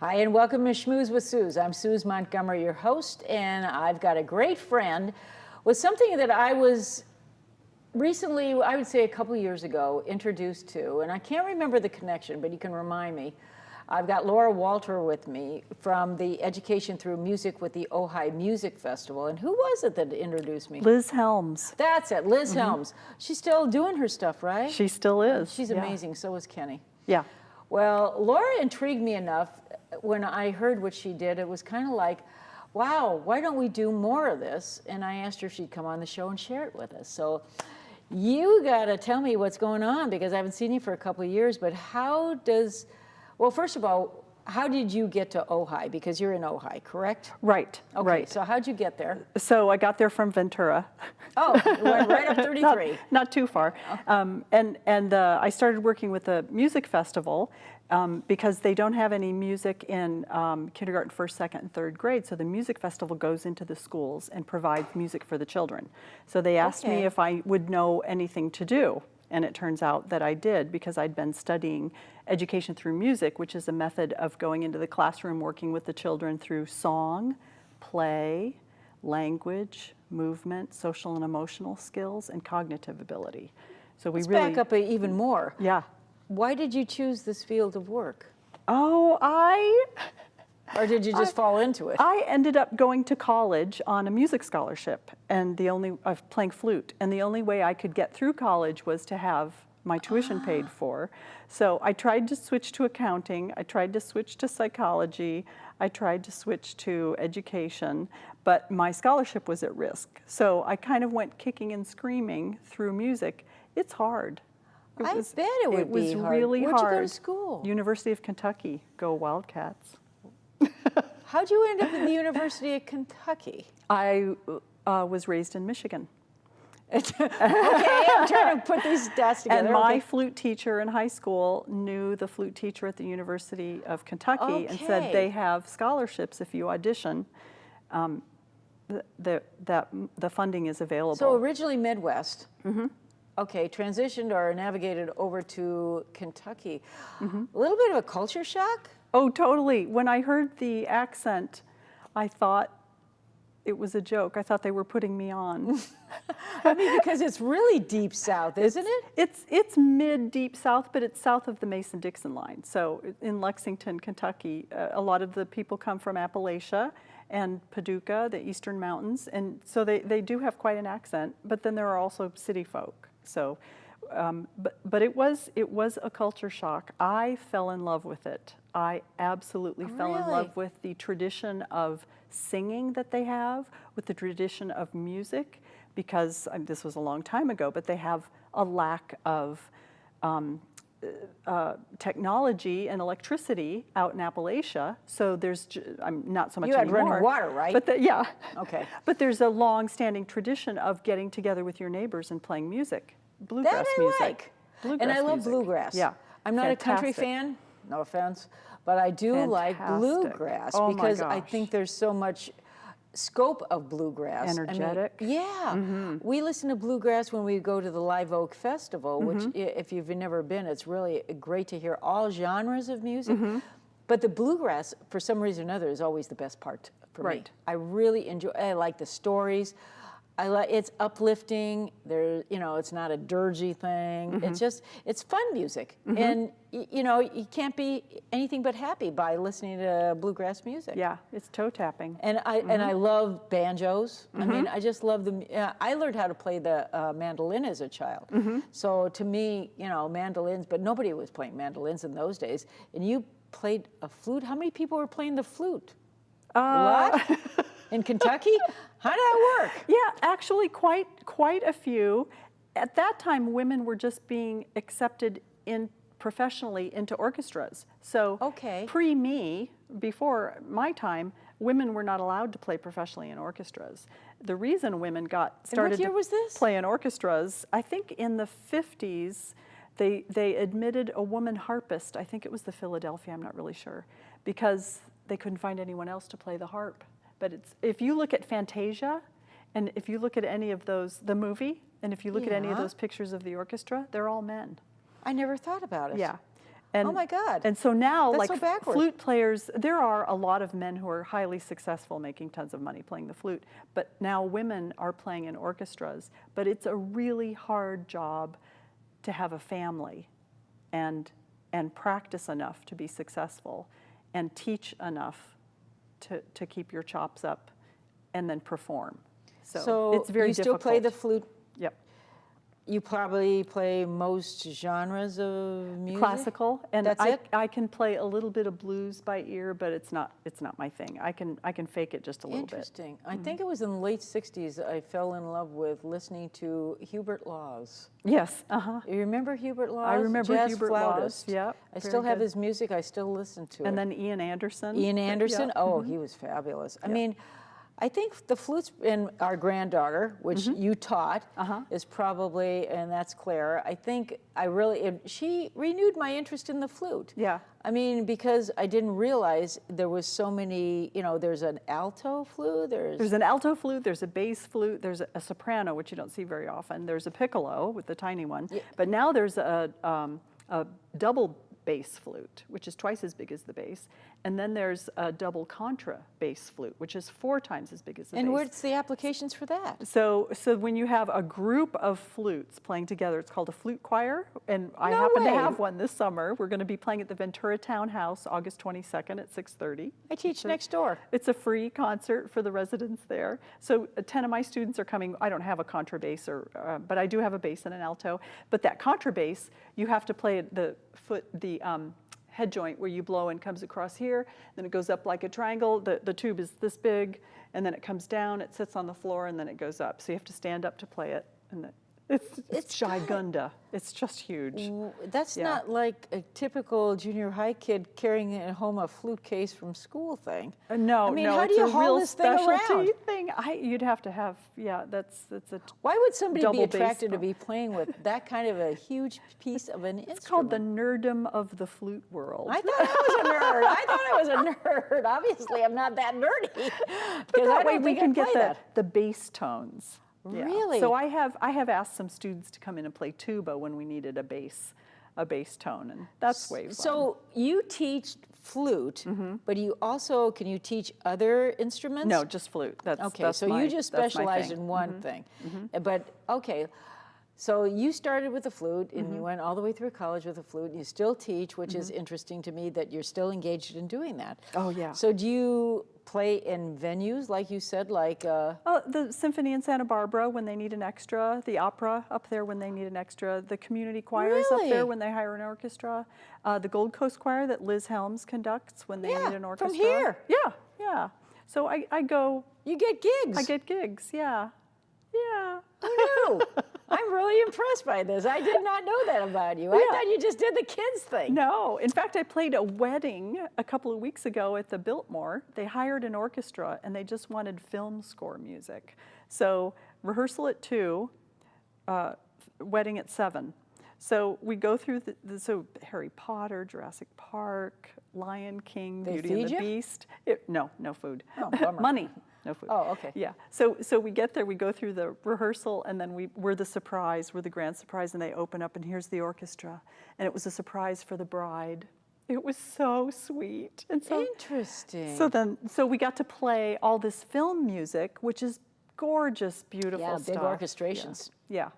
Hi, and welcome to Schmooze with Suz. I'm Suz Montgomery, your host, and I've got a great friend with something that I was recently, I would say a couple years ago, introduced to, and I can't remember the connection, but you can remind me. I've got Laura Walter with me from the Education Through Music with the Ojai Music Festival. And who was it that introduced me? Liz Helms. That's it, Liz Helms. She's still doing her stuff, right? She still is. She's amazing, so is Kenny. Yeah. Well, Laura intrigued me enough when I heard what she did. It was kind of like, wow, why don't we do more of this? And I asked her if she'd come on the show and share it with us. So you got to tell me what's going on, because I haven't seen you for a couple of years, but how does, well, first of all, how did you get to Ojai? Because you're in Ojai, correct? Right, okay, right. So how'd you get there? So I got there from Ventura. Oh, you went right up 33. Not too far. Oh. I started working with the music festival because they don't have any music in kindergarten, first, second, and third grade. So the music festival goes into the schools and provides music for the children. So they asked me if I would know anything to do. And it turns out that I did, because I'd been studying education through music, which is a method of going into the classroom, working with the children through song, play, language, movement, social and emotional skills, and cognitive ability. So Let's back up even more. Yeah. Why did you choose this field of work? Oh, Or did you just fall into it? I ended up going to college on a music scholarship, and playing flute, and the only way I could get through college was to have my tuition paid for. So I tried to switch to accounting, I tried to switch to psychology, I tried to switch to education, but my scholarship was at risk. So I kind of went kicking and screaming through music. It's hard. I bet it would be hard. It was really hard. Where'd you go to school? University of Kentucky. Go Wildcats. How'd you end up at the University of Kentucky? I was raised in Michigan. Okay, I'm trying to put these dots together. And my flute teacher in high school knew the flute teacher at the University of Kentucky and said they have scholarships if you audition. The funding is available. So originally Midwest. Okay, transitioned or navigated over to Kentucky. A little bit of a culture shock? Oh, totally. When I heard the accent, I thought it was a joke. I thought they were putting me on. I mean, because it's really deep south, isn't it? It's mid-deep south, but it's south of the Mason-Dixon line. So in Lexington, Kentucky, a lot of the people come from Appalachia and Paducah, the Eastern Mountains, and so they do have quite an accent, but then there are also city folk. So, but it was a culture shock. I fell in love with it. I absolutely fell in love with the tradition of singing that they have, with the tradition of music, because this was a long time ago, but they have a lack of technology and electricity out in Appalachia. So there's not so much anymore. You had running water, right? But yeah. Okay. But there's a long-standing tradition of getting together with your neighbors and playing music, bluegrass music. Like. Bluegrass and I love music. bluegrass. Yeah. I'm not a country fan, no offense, but I do like bluegrass because I think there's so much scope of bluegrass. Energetic. I mean, yeah. We listen to bluegrass when we go to the Live Oak Festival, which if you've never been, it's really great to hear all genres of music. But the bluegrass, for some reason or another, is always the best part for me. I really enjoy, I like the stories. It's uplifting. It's not a dirgy thing. It's fun music, and you can't be anything but happy by listening to bluegrass music. Yeah, it's toe tapping. And I love banjos. I mean, I just love them. I learned how to play the mandolin as a child. So to me, mandolins, but nobody was playing mandolins in those days. And you played a flute. How many people were playing the flute? A lot? In Kentucky? How did that work? Yeah, actually quite a few. At that time, women were just being accepted professionally into orchestras. So pre-me, before my time, women were not allowed to play professionally in orchestras. The reason women started to play in orchestras, I think in the 50s, they admitted a woman harpist. I think it was the Philadelphia, I'm not really sure, because they couldn't find anyone else to play the harp. But if you look at Fantasia, and if you look at any of those, the movie, and if you look at any of those pictures of the orchestra, they're all men. I never thought about it. Yeah. And, oh my God. And so now, that's like so flute players, there are a lot of men who are highly successful making tons of money playing the flute, but now women are playing in orchestras. But it's a really hard job to have a family and practice enough to be successful and teach enough to keep your chops up and then perform. So it's very difficult. You still play the flute? Yep. You probably play most genres of music? Classical, and That's it? I can play a little bit of blues by ear, but it's not my thing. I can fake it just a little bit. Interesting. I think it was in the late 60s I fell in love with listening to Hubert Laws. Yes, You remember Hubert Laws? I remember Jazz Hubert flautist. Laws, yep. I still have his music, I still listen to it. And then Ian Anderson. Ian Anderson, Yep. oh, he was fabulous. I mean, I think the flutes in our granddaughter, which you taught, is probably, and that's Claire, I think she renewed my interest in the flute. Yeah. I mean, because I didn't realize there was so many, there's an alto flute, there's an alto flute, there's a bass flute, there's a soprano, which you don't see very often, there's a piccolo with the tiny one, but now there's a double bass flute, which is twice as big as the bass, and then there's a double contra bass flute, which is 4 times as big as the bass. And what's the applications for that? So when you have a group of flutes playing together, it's called a flute choir, and I happen to have one this summer. We're going to be playing at the Ventura Townhouse August 22nd at 6:30. I teach next door. It's a free concert for the residents there. So 10 of my students are coming. I don't have a contrabass, but I do have a bass and an alto. But that contrabass, you have to play the head joint where you blow and comes across here, then it goes up like a triangle, the tube is this big, and then it comes down, it sits on the floor, and then it goes up. So you have to stand up to play it. And it's gigunda. It's just huge. That's not like a typical junior high kid carrying home a flute case from school thing. No, I mean, no, how do you haul this thing around? You'd have to have, that's a Why would somebody be attracted bass to be playing with that kind of a huge piece of an instrument? It's called the nerddom of the flute world. I thought I was a nerd. I thought I was a nerd. Obviously, I'm not that nerdy. But that way we can get the bass tones. Yeah. Really? So I have asked some students to come in and play tuba when we needed a bass tone, and that's way fun. So you teach flute, but can you teach other instruments? No, just flute. You just specialize in one thing. But okay, so you started with the flute, and you went all the way through college with the flute, and you still teach, which is interesting to me that you're still engaged in doing that. Oh yeah. So do you play in venues, like you said, like... the Symphony in Santa Barbara when they need an extra, the opera up there when they need an extra, the community choirs up there when they hire an orchestra, the Gold Coast Choir that Liz Helms conducts when they need an orchestra. From here. Yeah. So I go... You get gigs. I get gigs, yeah. Yeah. Who knew? I'm really impressed by this. I did not know that about you. I thought you just did the kids thing. No. In fact, I played a wedding a couple of weeks ago at the Biltmore. They hired an orchestra, and they just wanted film score music. So rehearsal at 2, wedding at 7. So we go through so Harry Potter, Jurassic Park, Lion King, Beauty and the Beast. No food. Oh, bummer. Money. No food. Oh, okay. Yeah. So we get there, we go through the rehearsal, and then we're the surprise, we're the grand surprise, and they open up, and here's the orchestra. And it was a surprise for the bride. It was so sweet. And so interesting. So we got to play all this film music, which is gorgeous, beautiful stuff. Big orchestrations. Yeah.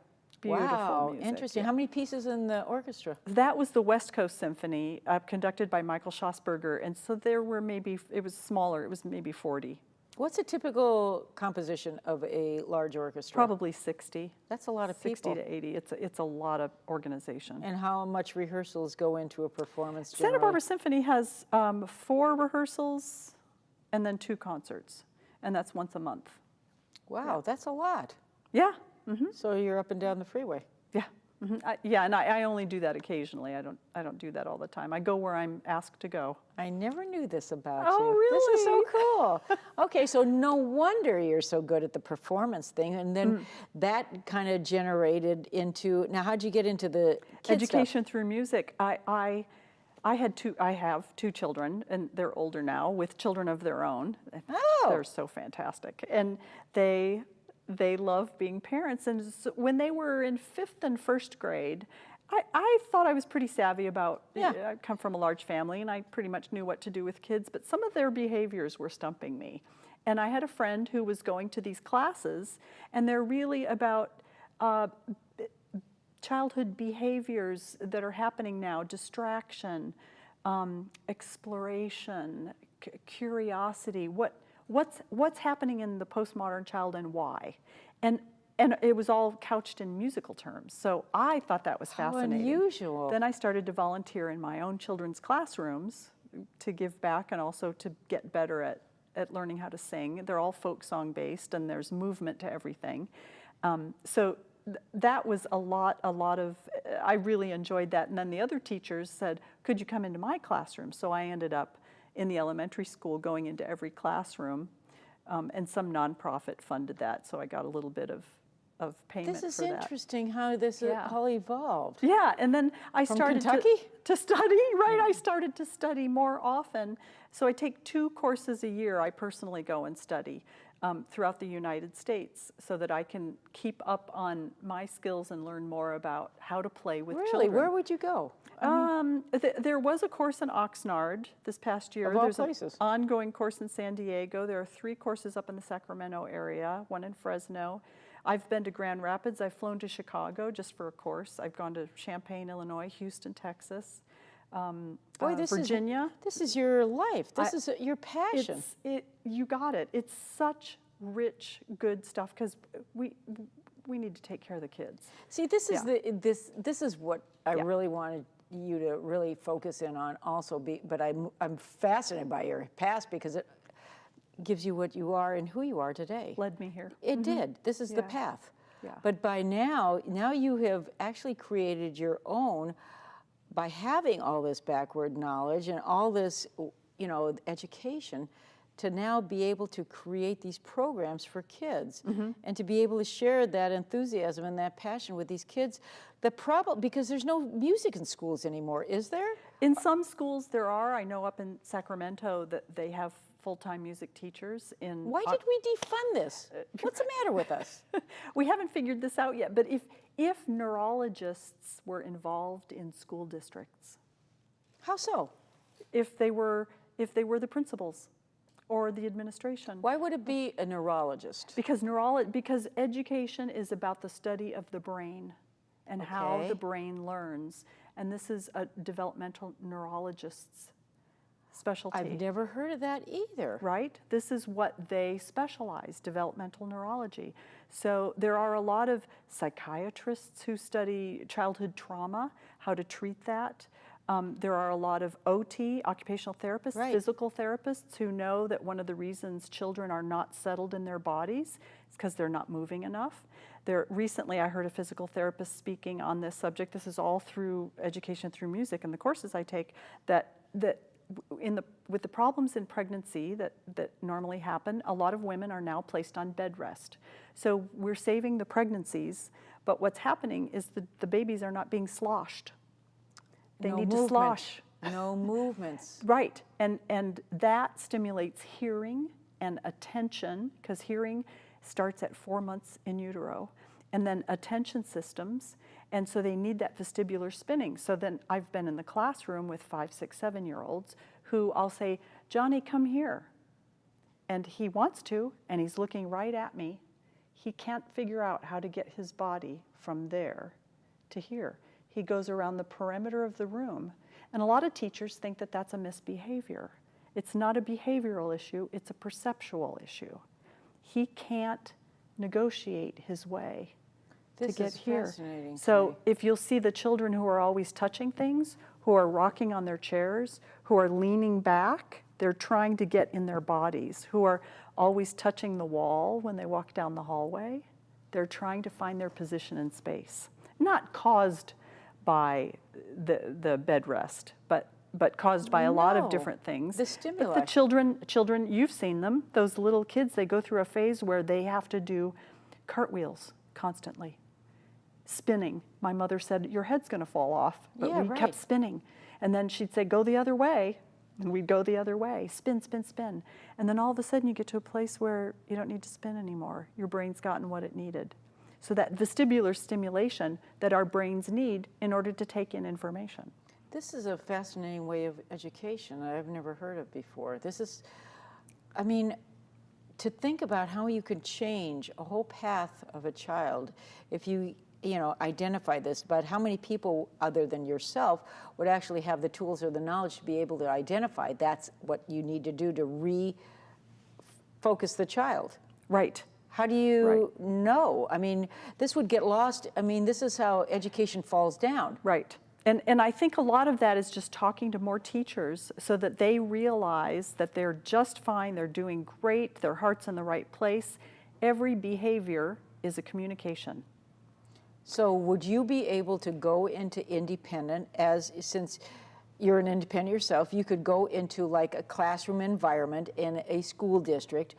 Beautiful wow, music. Interesting. Yeah. How many pieces in the orchestra? That was the West Coast Symphony, conducted by Michael Schossberger, and so there were it was smaller, it was maybe 40. What's a typical composition of a large orchestra? Probably 60. That's a lot of people. 60 to 80. It's a lot of organization. And how much rehearsals go into a performance generally? Santa Barbara Symphony has 4 rehearsals and then 2 concerts, and that's once a month. Wow, that's a lot. Yeah. So you're up and down the freeway. Yeah. And I only do that occasionally. I don't do that all the time. I go where I'm asked to go. I never knew this about you. Really? This is so cool. cool. Okay, so no wonder you're so good at the performance thing, and then that kind of generated into. Now, how'd you get into the kids education stuff? through music? I have 2 children, and they're older now with children of their own. Oh, they're so fantastic, and they love being parents. And when they were in 5th and 1st grade, I thought I was pretty savvy about, I come from a large family and I pretty much knew what to do with kids, but some of their behaviors were stumping me. And I had a friend who was going to these classes, and they're really about childhood behaviors that are happening now: distraction, exploration, curiosity. What's happening in the postmodern child and why? And it was all couched in musical terms. So I thought that was fascinating. How unusual. Then I started to volunteer in my own children's classrooms to give back and also to get better at learning how to sing. They're all folk song based, and there's movement to everything. So that was a lot of, I really enjoyed that. And then the other teachers said, could you come into my classroom? So I ended up in the elementary school going into every classroom, and some nonprofit funded that, so I got a little bit of payment for that. This is interesting how this all evolved. Yeah, and then I From started Kentucky? to study, right? I started to study more often. So I take 2 courses a year. I personally go and study throughout the United States so that I can keep up on my skills and learn more about how to play with children. Really? Where would you go? There was a course in Oxnard this past year. Of all There's places. an ongoing course in San Diego. There are 3 courses up in the Sacramento area, 1 in Fresno. I've been to Grand Rapids. I've flown to Chicago just for a course. I've gone to Champaign, Illinois, Houston, Texas, Boy, Virginia. This is your life. This is your passion. You got it. It's such rich, good stuff because we need to take care of the kids. See, this is this is what I really wanted you to really focus in on also. But I'm fascinated by your past because it gives you what you are and who you are today. Led me here. It did. This is the path. Yeah. But by now you have actually created your own by having all this backward knowledge and all this, education, to now be able to create these programs for kids and to be able to share that enthusiasm and that passion with these kids. The problem, because there's no music in schools anymore, is there? In some schools there are. I know up in Sacramento that they have full-time music teachers. Why did we defund this? What's the matter with us? We haven't figured this out yet, but if neurologists were involved in school districts. How so? If they were the principals or the administration. Why would it be a neurologist? Because education is about the study of the brain and how the brain learns. And this is a developmental neurologist's specialty. I've never heard of that either. Right? This is what they specialize, developmental neurology. So there are a lot of psychiatrists who study childhood trauma, how to treat that. There are a lot of OT, occupational therapists, physical therapists who know that one of the reasons children are not settled in their bodies is because they're not moving enough. Recently I heard a physical therapist speaking on this subject. This is all through education through music and the courses I take, with the problems in pregnancy that normally happen, a lot of women are now placed on bed rest. So we're saving the pregnancies, but what's happening is the babies are not being sloshed. They need to slosh. No movements. Right, and that stimulates hearing and attention, because hearing starts at 4 months in utero, and then attention systems, and so they need that vestibular spinning. So then I've been in the classroom with 5, 6, 7-year-olds who I'll say, Johnny, come here. And he wants to, and he's looking right at me. He can't figure out how to get his body from there to here. He goes around the perimeter of the room. And a lot of teachers think that that's a misbehavior. It's not a behavioral issue, it's a perceptual issue. He can't negotiate his way to get here. Fascinating. So if you'll see the children who are always touching things, who are rocking on their chairs, who are leaning back, they're trying to get in their bodies, who are always touching the wall when they walk down the hallway, they're trying to find their position in space. Not caused by the bed rest, but caused by a lot of different things. The stimuli. But the children, you've seen them, those little kids, they go through a phase where they have to do cartwheels constantly. Spinning. My mother said, your head's gonna fall off, but we kept spinning. And then she'd say, go the other way, and we'd go the other way, spin, spin, spin. And then all of a sudden you get to a place where you don't need to spin anymore. Your brain's gotten what it needed. So that vestibular stimulation that our brains need in order to take in information. This is a fascinating way of education I've never heard of before. This is, I mean, to think about how you could change a whole path of a child if you identify this, but how many people other than yourself would actually have the tools or the knowledge to be able to identify that's what you need to do to refocus the child. Right. How do you know? I mean, this would get lost. I mean, this is how education falls down. Right. And I think a lot of that is just talking to more teachers so that they realize that they're just fine, they're doing great, their heart's in the right place. Every behavior is a communication. So would you be able to go into independent, since you're an independent yourself, you could go into like a classroom environment in a school district,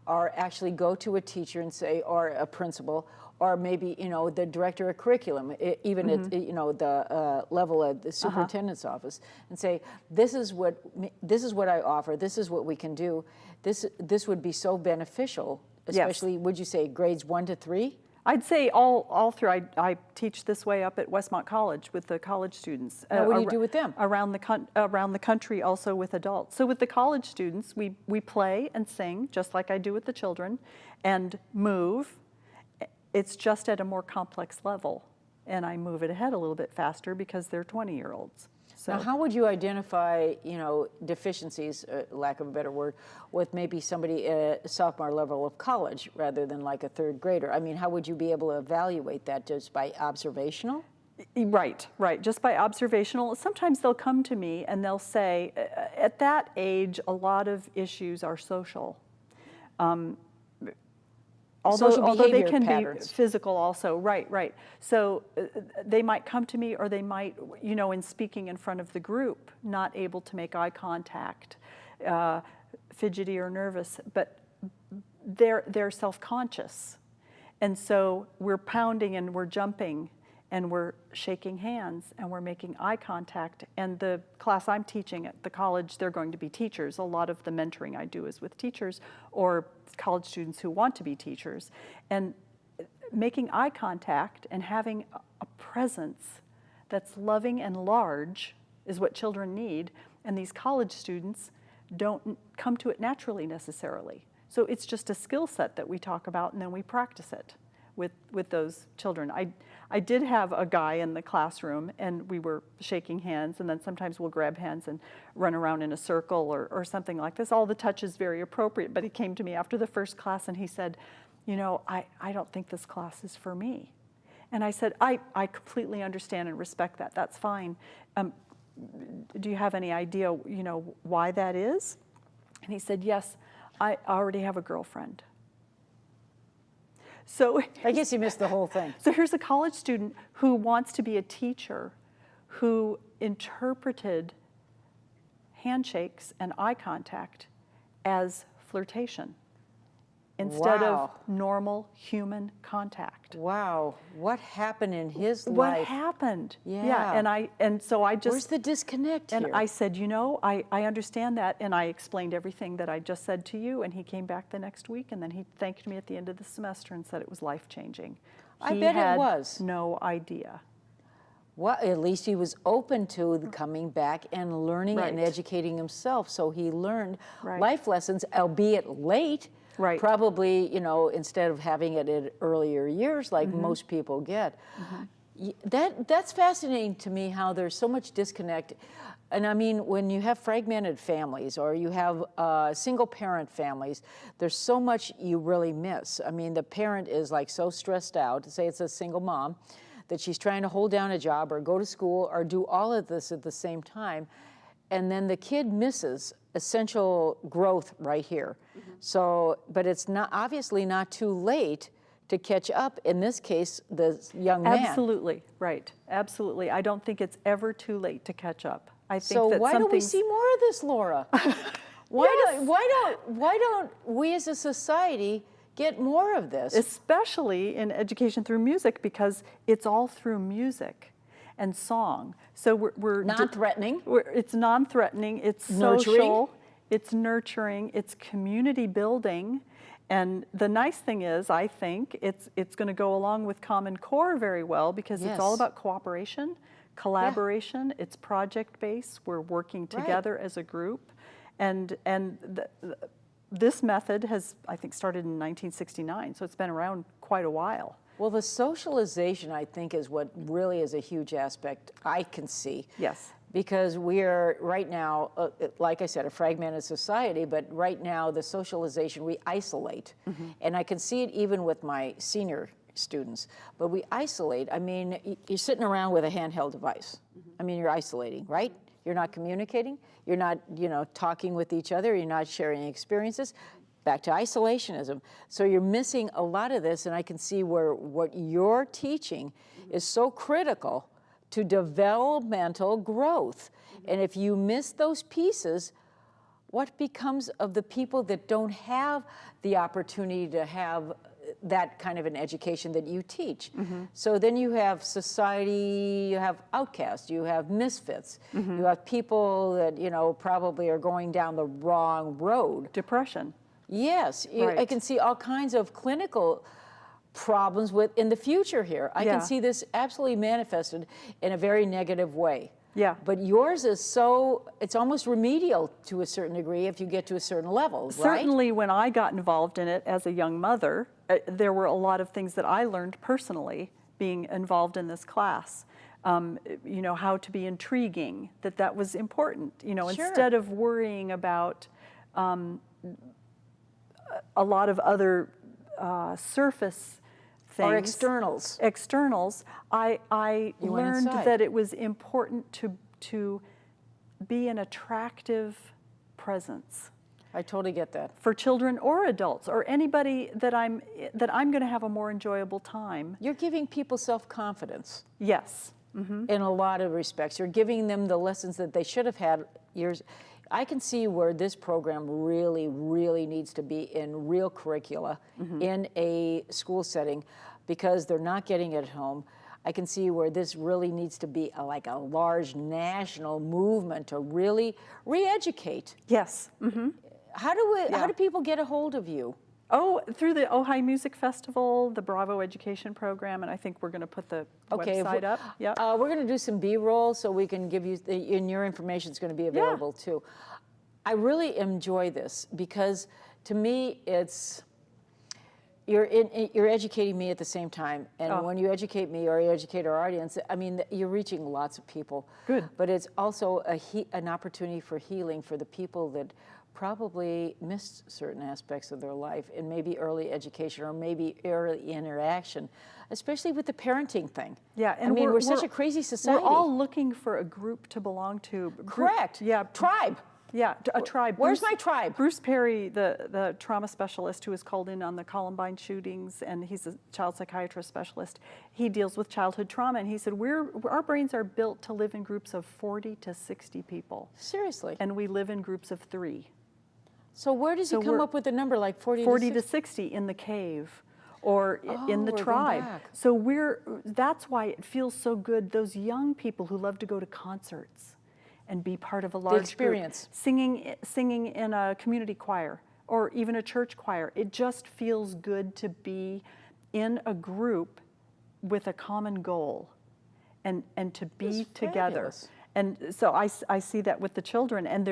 or actually go to a teacher and say, or a principal, or maybe the director of curriculum, even at the level of the superintendent's office, and say, this is what I offer. This is what we can do. This would be so beneficial, especially. Yes. Would you say grades 1 to 3? I'd say all through. I teach this way up at Westmont College with the college students. Now, what do you do with them? Around the country, also with adults. So with the college students, we play and sing, just like I do with the children, and move. It's just at a more complex level, and I move it ahead a little bit faster because they're 20-year-olds. So now, how would you identify, deficiencies, lack of a better word, with maybe somebody at a sophomore level of college rather than like a third grader? I mean, how would you be able to evaluate that? Just by observational? Right. Just by observational. Sometimes they'll come to me and they'll say, at that age, a lot of issues are social. Although they can patterns. Be physical also, right. So they might come to me, or they might, in speaking in front of the group, not able to make eye contact, fidgety or nervous, but they're self-conscious. And so we're pounding and we're jumping and we're shaking hands and we're making eye contact. And the class I'm teaching at the college, they're going to be teachers. A lot of the mentoring I do is with teachers or college students who want to be teachers. And making eye contact and having a presence that's loving and large is what children need. And these college students don't come to it naturally necessarily. So it's just a skill set that we talk about, and then we practice it with those children. I did have a guy in the classroom, and we were shaking hands, and then sometimes we'll grab hands and run around in a circle or something like this. All the touch is very appropriate, but he came to me after the first class and he said, I don't think this class is for me. And I said, I completely understand and respect that. That's fine. Do you have any idea, why that is? And he said, yes, I already have a girlfriend. So I guess you missed the whole thing. So here's a college student who wants to be a teacher, who interpreted handshakes and eye contact as flirtation instead of normal human contact. Wow, what happened in his life? What happened? Yeah, and so I just... Where's the disconnect here? And I said, I understand that, and I explained everything that I just said to you, and he came back the next week, and then he thanked me at the end of the semester and said it was life-changing. I bet it was. No idea. Well, at least he was open to coming back and learning and educating himself, so he learned life lessons, albeit late. Right. Probably, instead of having it in earlier years like most people get. That's fascinating to me, how there's so much disconnect. And I mean, when you have fragmented families or you have single parent families, there's so much you really miss. I mean, the parent is like so stressed out, say it's a single mom, that she's trying to hold down a job or go to school or do all of this at the same time. And then the kid misses essential growth right here. So, but it's not obviously not too late to catch up. In this case, the young man. Absolutely, right. Absolutely. I don't think it's ever too late to catch up. I think so that why don't we see more of this, Laura? Why don't we as a society get more of this? Especially in education through music, because it's all through music and song. So we're non-threatening. It's non-threatening. It's nurturing. Social. It's nurturing. It's community building, And the nice thing is, I think, it's going to go along with Common Core very well, because it's all about cooperation, collaboration, it's project-based, we're working together as a group. And this method has, I think, started in 1969, so it's been around quite a while. Well, the socialization, I think, is what really is a huge aspect I can see. Yes. Because we are right now, like I said, a fragmented society, but right now the socialization, we isolate. And I can see it even with my senior students, but we isolate. I mean, you're sitting around with a handheld device. I mean, you're isolating, right? You're not communicating. You're not, talking with each other. You're not sharing experiences. Back to isolationism. So you're missing a lot of this, and I can see where what you're teaching is so critical to developmental growth. And if you miss those pieces, what becomes of the people that don't have the opportunity to have that kind of an education that you teach? So then you have society, you have outcasts, you have misfits, you have people that, probably are going down the wrong road. Depression. Yes, I can see all kinds of clinical problems in the future here. I can see this absolutely manifested in a very negative way. Yeah. But yours is it's almost remedial to a certain degree if you get to a certain level, right? Certainly when I got involved in it as a young mother, there were a lot of things that I learned personally being involved in this class. How to be intriguing, that was important. Instead of worrying about a lot of other surface things. Or externals. Externals. I learned that it was important to be an attractive presence. I totally get that. For children or adults or anybody that I'm going to have a more enjoyable time. You're giving people self-confidence. Yes. In a lot of respects. You're giving them the lessons that they should have had years. I can see where this program really, really needs to be in real curricula in a school setting, because they're not getting it at home. I can see where this really needs to be like a large national movement to really re-educate. Yes. How do people get a hold of you? Oh, through the Ojai Music Festival, the Bravo Education Program, and I think we're going to put the website up. Yep. We're going to do some B-roll so we can give you, and your information is going to be available too. I really enjoy this because to me you're educating me at the same time, and when you educate me or you educate our audience, I mean, you're reaching lots of people. Good. But it's also an opportunity for healing for the people that probably missed certain aspects of their life, and maybe early education or maybe early interaction, especially with the parenting thing. Yeah, and we're such a crazy society. We're all looking for a group to belong to. Correct. Yeah. Tribe. Yeah, a tribe. Where's my tribe? Bruce Perry, the trauma specialist who was called in on the Columbine shootings, and he's a child psychiatrist specialist, he deals with childhood trauma, and he said, our brains are built to live in groups of 40 to 60 people. Seriously? And we live in groups of 3. So where does he come up with a number like 40 to 60 in the cave or in the tribe? So that's why it feels so good, those young people who love to go to concerts and be part of a large group, singing in a community choir or even a church choir. It just feels good to be in a group with a common goal and to be together. And so I see that with the children, and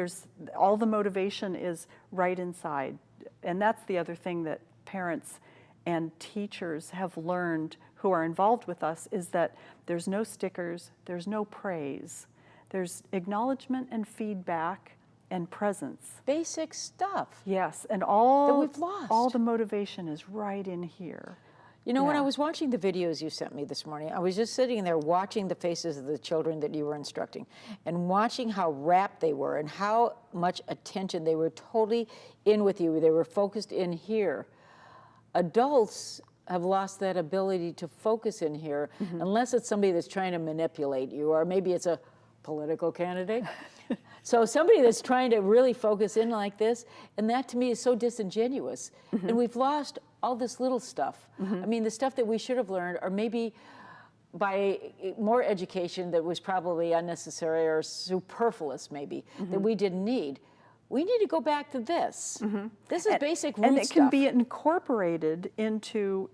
all the motivation is right inside. And that's the other thing that parents and teachers have learned who are involved with us, is that there's no stickers, there's no praise. There's acknowledgement and feedback and presence. Basic stuff. Yes, and that we've lost. All the motivation is right in here. When I was watching the videos you sent me this morning, I was just sitting there watching the faces of the children that you were instructing and watching how rapt they were and how much attention they were totally in with you. They were focused in here. Adults have lost that ability to focus in here unless it's somebody that's trying to manipulate you, or maybe it's a political candidate. So somebody that's trying to really focus in like this, and that to me is so disingenuous. And we've lost all this little stuff. I mean, the stuff that we should have learned, or maybe by more education that was probably unnecessary or superfluous maybe, that we didn't need. we need to go back to this. This is basic root And it stuff. can be incorporated into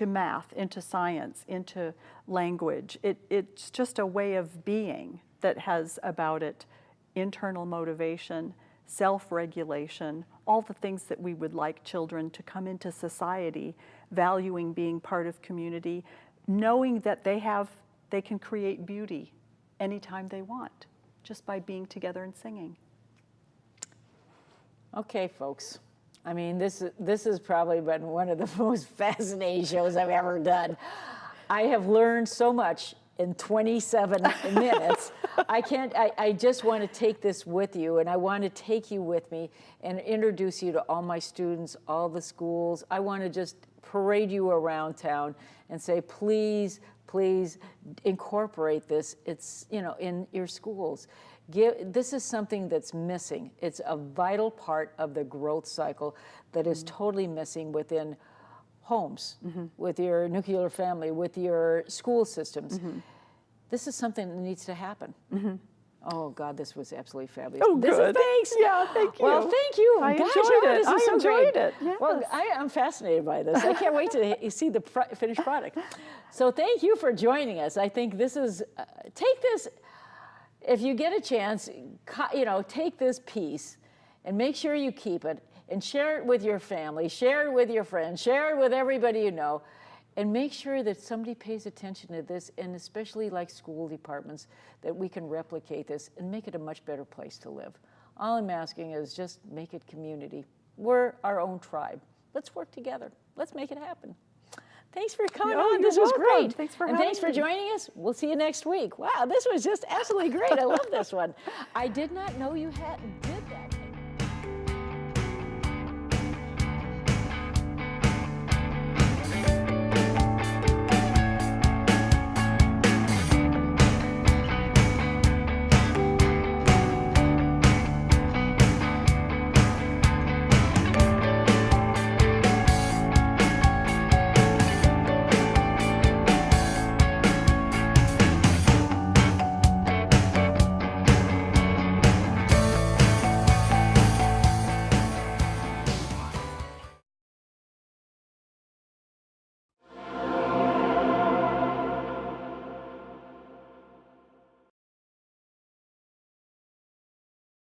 math, into science, into language. It's just a way of being that has about it internal motivation, self-regulation, all the things that we would like children to come into society, valuing being part of community, knowing that they can create beauty anytime they want, just by being together and singing. Okay, folks. I mean, this has probably been one of the most fascinating shows I've ever done. I have learned so much in 27 minutes. I just want to take this with you, and I want to take you with me and introduce you to all my students, all the schools. I want to just parade you around town and say, please, please incorporate this. It's, in your schools. This is something that's missing. It's a vital part of the growth cycle that is totally missing within homes, with your nuclear family, with your school systems. This is something that needs to happen. Oh God, this was absolutely fabulous. Oh, good. Thanks. Yeah, thank you. Well, thank you. I Gosh, enjoyed Anna, it. this is I so enjoyed great. it. Yes. Well, I'm fascinated by this. I can't wait to see the finished product. So thank you for joining us. I think this is, take this, if you get a chance, take this piece and make sure you keep it and share it with your family, share it with your friends, share it with everybody you know, and make sure that somebody pays attention to this, and especially like school departments, that we can replicate this and make it a much better place to live. All I'm asking is just make it community. We're our own tribe. Let's work together. Let's make it happen. Thanks for coming on. This was welcome. great. Thanks for and having thanks for me. joining us. We'll see you next week. Wow, this was just absolutely great. I love this one. I did not know you had